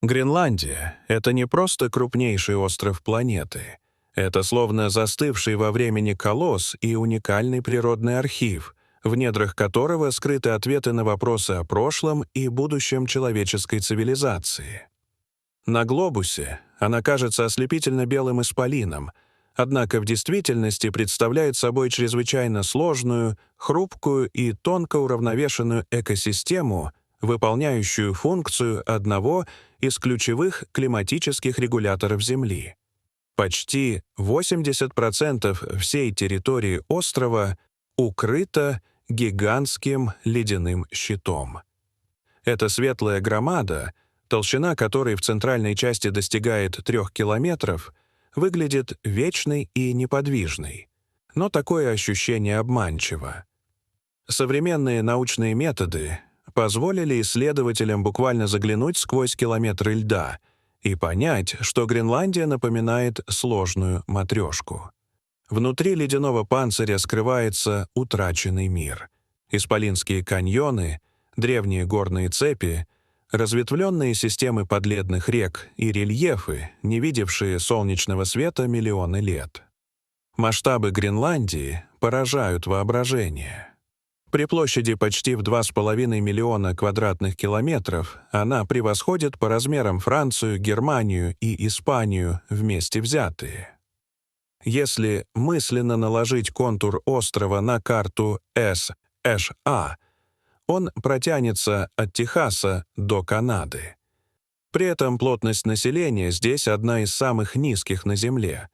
Гренландия — это не просто крупнейший остров планеты. Это словно застывший во времени колосс и уникальный природный архив, в недрах которого скрыты ответы на вопросы о прошлом и будущем человеческой цивилизации. На глобусе она кажется ослепительно белым исполином, однако в действительности представляет собой чрезвычайно сложную, хрупкую и тонко уравновешенную экосистему, выполняющую функцию одного из ключевых климатических регуляторов Земли. Почти 80% всей территории острова укрыто гигантским ледяным щитом. Эта светлая громада, толщина которой в центральной части достигает 3 километров, выглядит вечной и неподвижной. Но такое ощущение обманчиво. Современные научные методы позволили исследователям буквально заглянуть сквозь километры льда и понять, что Гренландия напоминает сложную матрешку. Внутри ледяного панциря скрывается утраченный мир. Исполинские каньоны, древние горные цепи, разветвленные системы подледных рек и рельефы, не видевшие солнечного света миллионы лет. Масштабы Гренландии поражают воображение. При площади почти в 2,5 миллиона квадратных километров она превосходит по размерам Францию, Германию и Испанию вместе взятые. Если мысленно наложить контур острова на карту США, он протянется от Техаса до Канады. При этом плотность населения здесь одна из самых низких на Земле.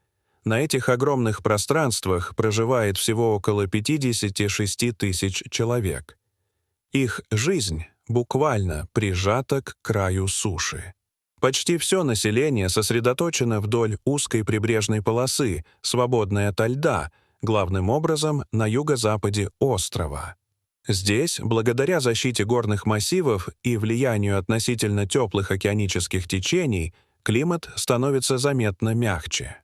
На этих огромных пространствах проживает всего около 56 тысяч человек. Их жизнь буквально прижата к краю суши. Почти все население сосредоточено вдоль узкой прибрежной полосы, свободной ото льда, главным образом на юго-западе острова. Здесь, благодаря защите горных массивов и влиянию относительно теплых океанических течений, климат становится заметно мягче.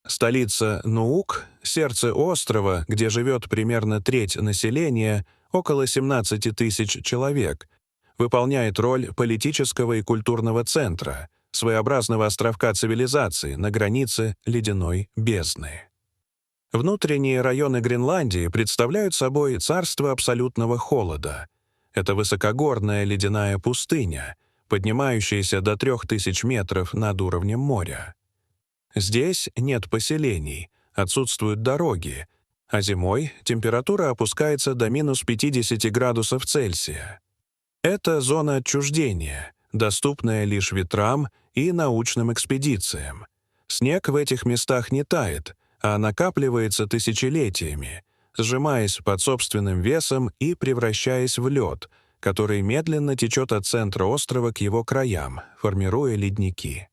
Столица Нуук, сердце острова, где живет примерно треть населения, около 17 тысяч человек, выполняет роль политического и культурного центра, своеобразного островка цивилизации на границе ледяной бездны. Внутренние районы Гренландии представляют собой царство абсолютного холода. Это высокогорная ледяная пустыня, поднимающаяся до 3000 метров над уровнем моря. Здесь нет поселений, отсутствуют дороги, а зимой температура опускается до минус 50 градусов Цельсия. Это зона отчуждения, доступная лишь ветрам и научным экспедициям. Снег в этих местах не тает, а накапливается тысячелетиями, сжимаясь под собственным весом и превращаясь в лед, который медленно течет от центра острова к его краям, формируя ледники.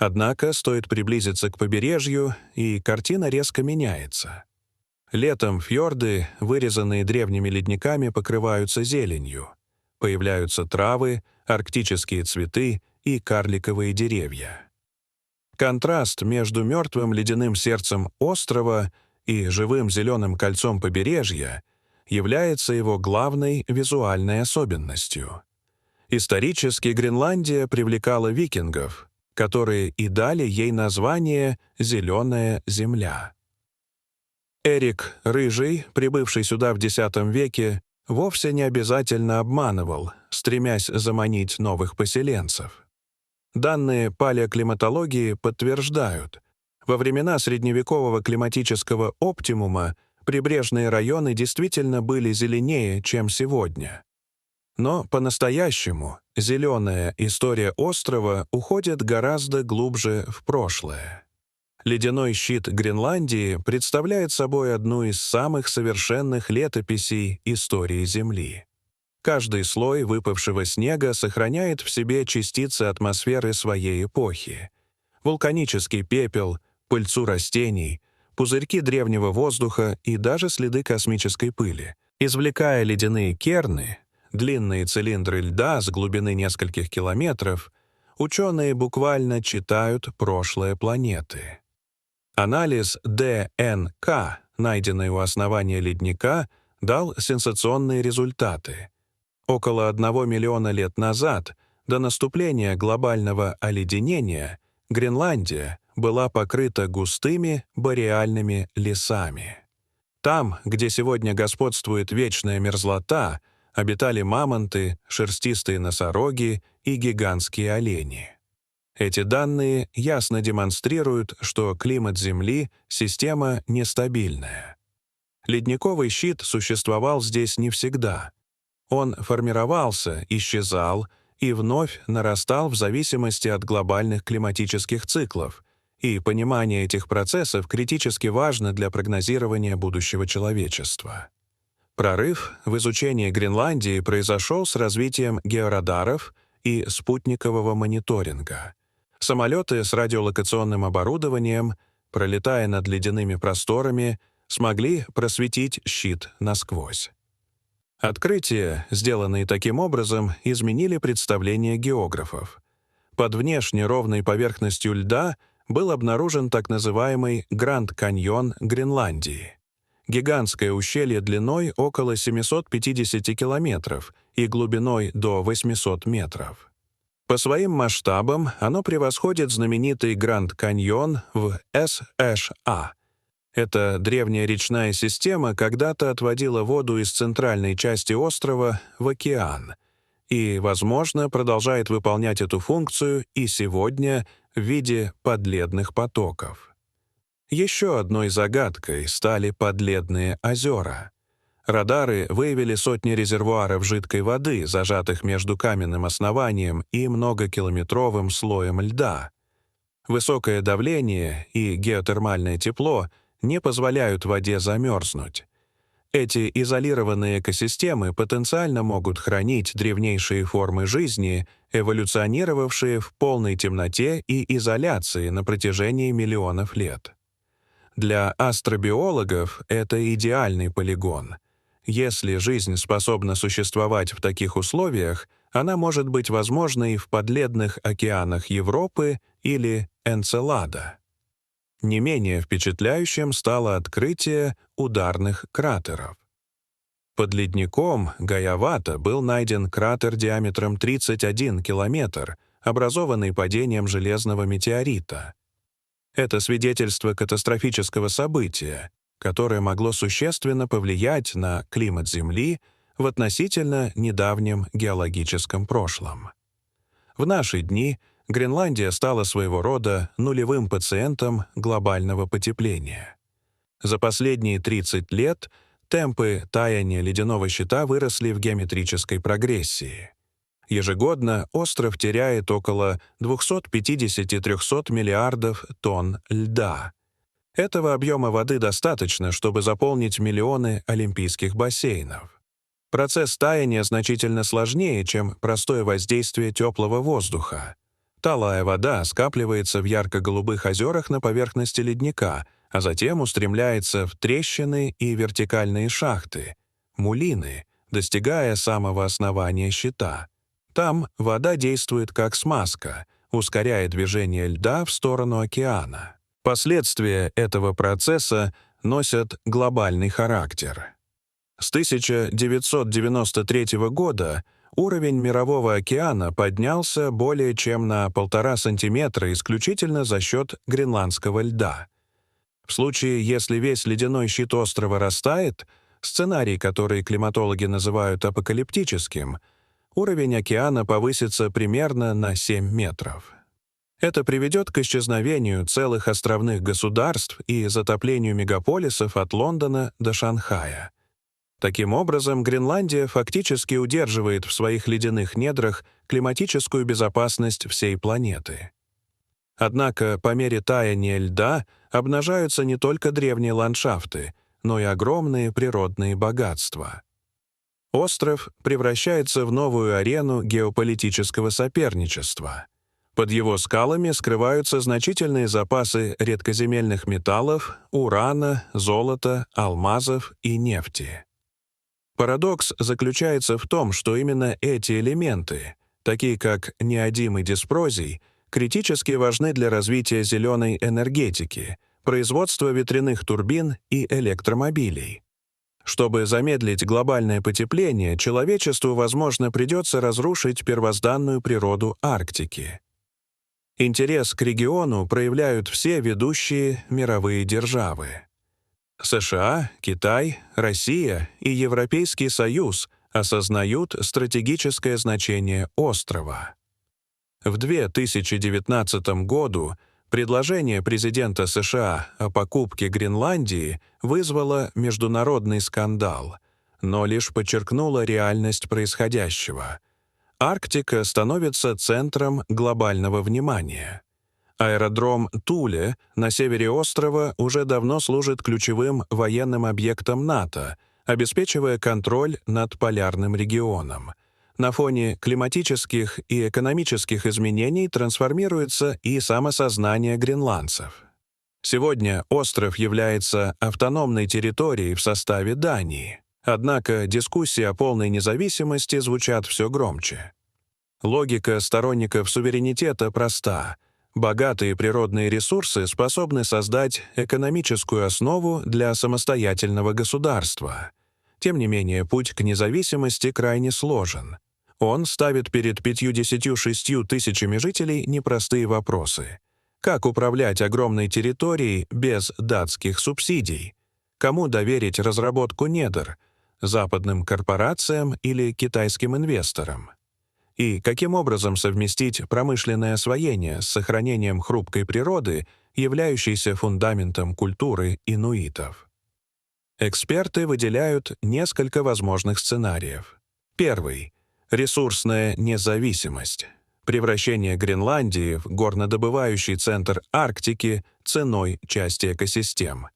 Однако стоит приблизиться к побережью, и картина резко меняется. Летом фьорды, вырезанные древними ледниками, покрываются зеленью. Появляются травы, арктические цветы и карликовые деревья. Контраст между мертвым ледяным сердцем острова и живым зеленым кольцом побережья является его главной визуальной особенностью. Исторически Гренландия привлекала викингов, которые и дали ей название «Зеленая земля». Эрик Рыжий, прибывший сюда в X веке, вовсе не обязательно обманывал, стремясь заманить новых поселенцев. Данные палеоклиматологии подтверждают, во времена средневекового климатического оптимума прибрежные районы действительно были зеленее, чем сегодня. Но по-настоящему зеленая история острова уходит гораздо глубже в прошлое. Ледяной щит Гренландии представляет собой одну из самых совершенных летописей истории Земли. Каждый слой выпавшего снега сохраняет в себе частицы атмосферы своей эпохи. Вулканический пепел, пыльцу растений, пузырьки древнего воздуха и даже следы космической пыли. Извлекая ледяные керны, длинные цилиндры льда с глубины нескольких километров, ученые буквально читают прошлое планеты. Анализ ДНК, найденный у основания ледника, дал сенсационные результаты. Около 1 миллиона лет назад До наступления глобального оледенения Гренландия была покрыта густыми бореальными лесами. Там, где сегодня господствует вечная мерзлота, обитали мамонты, шерстистые носороги и гигантские олени. Эти данные ясно демонстрируют, что климат Земли — система нестабильная. Ледниковый щит существовал здесь не всегда. Он формировался, исчезал и вновь нарастал в зависимости от глобальных климатических циклов, и понимание этих процессов критически важно для прогнозирования будущего человечества. Прорыв в изучении Гренландии произошел с развитием георадаров и спутникового мониторинга. Самолеты с радиолокационным оборудованием, пролетая над ледяными просторами, смогли просветить щит насквозь. Открытия, сделанные таким образом, изменили представление географов. Под внешне ровной поверхностью льда был обнаружен так называемый Гранд-каньон Гренландии. Гигантское ущелье длиной около 750 километров и глубиной до 800 метров. По своим масштабам оно превосходит знаменитый Гранд-каньон в США. Эта древняя речная система когда-то отводила воду из центральной части острова в океан и, возможно, продолжает выполнять эту функцию и сегодня в виде подледных потоков. Еще одной загадкой стали подледные озера. Радары выявили сотни резервуаров жидкой воды, зажатых между каменным основанием и многокилометровым слоем льда. Высокое давление и геотермальное тепло не позволяют воде замерзнуть. Эти изолированные экосистемы потенциально могут хранить древнейшие формы жизни, эволюционировавшие в полной темноте и изоляции на протяжении миллионов лет. Для астробиологов это идеальный полигон. Если жизнь способна существовать в таких условиях, она может быть возможной в подледных океанах Европы или Энцелада. Не менее впечатляющим стало открытие ударных кратеров. Под ледником Гайавата был найден кратер диаметром 31 километр, образованный падением железного метеорита. Это свидетельство катастрофического события, которое могло существенно повлиять на климат Земли в относительно недавнем геологическом прошлом. В наши дни Гренландия стала своего рода нулевым пациентом глобального потепления. За последние 30 лет темпы таяния ледяного щита выросли в геометрической прогрессии. Ежегодно остров теряет около 250-300 миллиардов тонн льда. Этого объема воды достаточно, чтобы заполнить миллионы олимпийских бассейнов. Процесс таяния значительно сложнее, чем простое воздействие теплого воздуха. Талая вода скапливается в ярко-голубых озерах на поверхности ледника, а затем устремляется в трещины и вертикальные шахты, мулины, достигая самого основания щита. Там вода действует как смазка, ускоряя движение льда в сторону океана. Последствия этого процесса носят глобальный характер. С 1993 года уровень Мирового океана поднялся более чем на 1,5 сантиметра исключительно за счет гренландского льда. В случае, если весь ледяной щит острова растает, сценарий, который климатологи называют апокалиптическим, уровень океана повысится примерно на 7 метров. Это приведет к исчезновению целых островных государств и затоплению мегаполисов от Лондона до Шанхая. Таким образом, Гренландия фактически удерживает в своих ледяных недрах климатическую безопасность всей планеты. Однако по мере таяния льда обнажаются не только древние ландшафты, но и огромные природные богатства. Остров превращается в новую арену геополитического соперничества. Под его скалами скрываются значительные запасы редкоземельных металлов, урана, золота, алмазов и нефти. Парадокс заключается в том, что именно эти элементы, такие как неодим и диспрозий, критически важны для развития зеленой энергетики, производства ветряных турбин и электромобилей. Чтобы замедлить глобальное потепление, человечеству, возможно, придется разрушить первозданную природу Арктики. Интерес к региону проявляют все ведущие мировые державы. США, Китай, Россия и Европейский Союз осознают стратегическое значение острова. В 2019 году предложение президента США о покупке Гренландии вызвало международный скандал, но лишь подчеркнуло реальность происходящего. Арктика становится центром глобального внимания. Аэродром Туле на севере острова уже давно служит ключевым военным объектом НАТО, обеспечивая контроль над полярным регионом. На фоне климатических и экономических изменений трансформируется и самосознание гренландцев. Сегодня остров является автономной территорией в составе Дании. Однако дискуссии о полной независимости звучат все громче. Логика сторонников суверенитета проста. Богатые природные ресурсы способны создать экономическую основу для самостоятельного государства. Тем не менее, путь к независимости крайне сложен. Он ставит перед 56 тысячами жителей непростые вопросы. Как управлять огромной территорией без датских субсидий? Кому доверить разработку недр? Западным корпорациям или китайским инвесторам? И каким образом совместить промышленное освоение с сохранением хрупкой природы, являющейся фундаментом культуры инуитов? Эксперты выделяют несколько возможных сценариев. Первый — ресурсная независимость. Превращение Гренландии в горнодобывающий центр Арктики ценой части экосистем.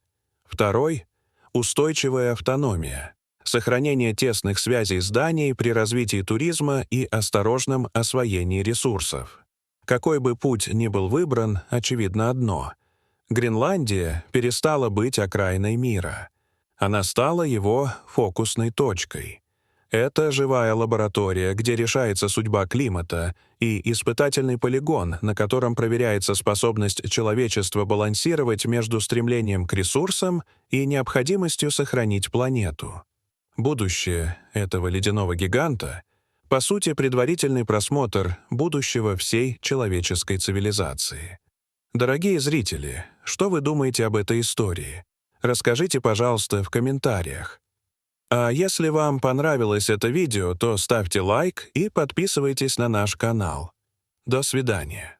Второй — устойчивая автономия. Сохранение тесных связей с Данией при развитии туризма и осторожном освоении ресурсов. Какой бы путь ни был выбран, очевидно одно — Гренландия перестала быть окраиной мира. Она стала его фокусной точкой. Это живая лаборатория, где решается судьба климата, и испытательный полигон, на котором проверяется способность человечества балансировать между стремлением к ресурсам и необходимостью сохранить планету. Будущее этого ледяного гиганта — по сути, предварительный просмотр будущего всей человеческой цивилизации. Дорогие зрители, что вы думаете об этой истории? Расскажите, пожалуйста, в комментариях. А если вам понравилось это видео, то ставьте лайк и подписывайтесь на наш канал. До свидания.